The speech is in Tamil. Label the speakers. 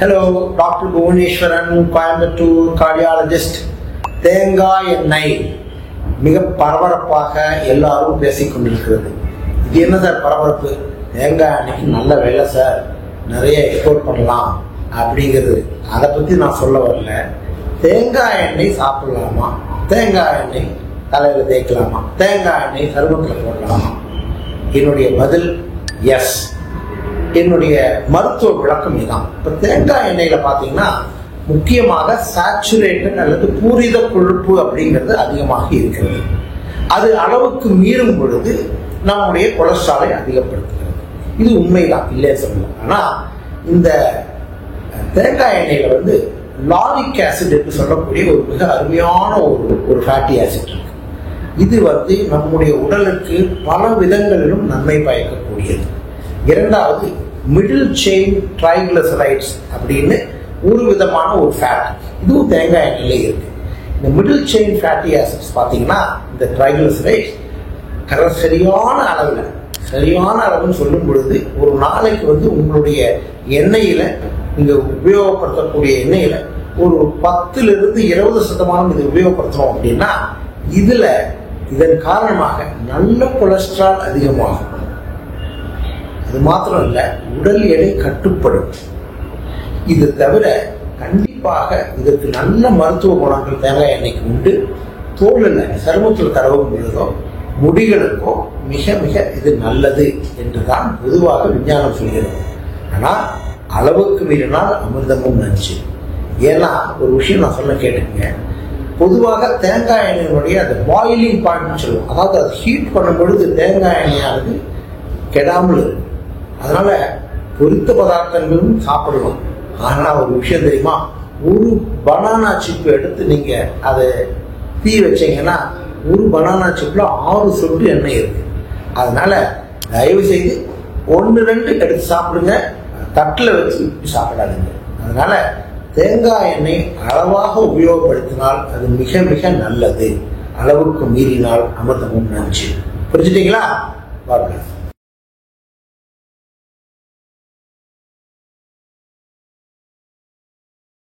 Speaker 1: Hello, doctor Bhuvaneswaran, Coimbatore cardiologist. தேங்காய் எண்ணெய் மிக பரபரப்பாக எல்லாரும் பேசிக் கொண்டிருக்கிறது. இது என்ன சார் பரபரப்பு? தேங்காய் எண்ணெய்க்கு நல்ல வேலை சார், நிறைய எக்ஸ்போர்ட் பண்ணலாம் அப்படிங்கிறது. அதை பற்றி நான் சொல்ல வரல. தேங்காய் எண்ணெய் சாப்பிடலாமா? தேங்காய் எண்ணெய் தலையில் தேய்க்கலாமா? தேங்காய் எண்ணெய் சருமத்தில் போடலாமா? என்னுடைய பதில் எஸ். என்னுடைய மருத்துவ விளக்கம் இதுதான். இப்போ தேங்காய் எண்ணெயில பார்த்தீங்கன்னா முக்கியமாக சாச்சுரேட்டட் அல்லது பூரித கொழுப்பு அப்படிங்கிறது அதிகமாக இருக்கிறது. அது அளவுக்கு மீறும் பொழுது நம்முடைய கொலஸ்ட்ராலை அதிகப்படுத்துகிறது. இது உண்மைதான், இல்லைன்னு சொல்லலாம். ஆனால் இந்த தேங்காய் எண்ணெயில லாரிக் ஆசிட் என்று சொல்லக்கூடிய ஒரு மிக அருமையான ஒரு ஃபேட்டி ஆசிட் இருக்கு. இது நம்முடைய உடலுக்கு பல விதங்களிலும் நன்மை பயக்கக்கூடியது. இரண்டாவது, மிடில் செயின் ட்ரைகிளிசரைட்ஸ் அப்படின்னு ஒரு விதமான ஒரு ஃபேட், இதுவும் தேங்காய் எண்ணெயிலே இருக்கு. இந்த மிடில் செயின் ஃபேட்டி ஆசிட்ஸ் பார்த்தீங்கன்னா இந்த ட்ரைகிளிசரைட்ஸ் சரியான அளவுன்னு சொல்லும் பொழுது ஒரு நாளைக்கு உங்களுடைய எண்ணெயில நீங்க உபயோகப்படுத்தக்கூடிய எண்ணெயில ஒரு 10% இது உபயோகப்படுத்துறோம் அப்படின்னா இதன் காரணமாக நல்ல கொலஸ்ட்ரால் அதிகமாகும். அது மாத்திரம் இல்ல, உடல் எடை கட்டுப்படும். இது தவிர கண்டிப்பாக இதற்கு நல்ல மருத்துவ குணங்கள் தேங்காய் எண்ணெய்க்கு உண்டு. தோலில் சருமத்தில் தடவும் பொழுதோ முடிகளுக்கோ மிக மிக இது நல்லது என்றுதான் பொதுவாக விஞ்ஞானம் சொல்கிறது. ஆனா அளவுக்கு மீறினால் அமிர்தமும் நஞ்சு. ஏன்னா ஒரு விஷயம் நான் சொல்ல கேட்டுக்கங்க. பொதுவாக தேங்காய் எண்ணெயினுடைய அந்த பாயிலிங் பாயிண்ட் சொல்லுவோம். அதாவது அது ஹீட் பண்ணும் பொழுது தேங்காய் எண்ணெயானது கெடாமல் இருக்கும். அதனால பொரித்த பதார்த்தங்களும் சாப்பிடலாம். ஆனா ஒரு விஷயம் தெரியுமா? ஒரு பனானா சிப் எடுத்து நீங்க அதை தீ வச்சீங்கன்னா ஒரு பனானா சிப்ல 6 சொட்டு எண்ணெய் இருக்கு. அதனால தயவு செய்து 1-2 எடுத்து சாப்பிடுங்க, தட்டில் வச்சு சாப்பிடாதுங்க. அதனால தேங்காய் எண்ணெய் அளவாக உபயோகப்படுத்தினால் அது மிக மிக நல்லது. அளவுக்கு மீறினால் அமிர்தமும் நஞ்சு. புரிஞ்சுட்டீங்களா? பாருங்க.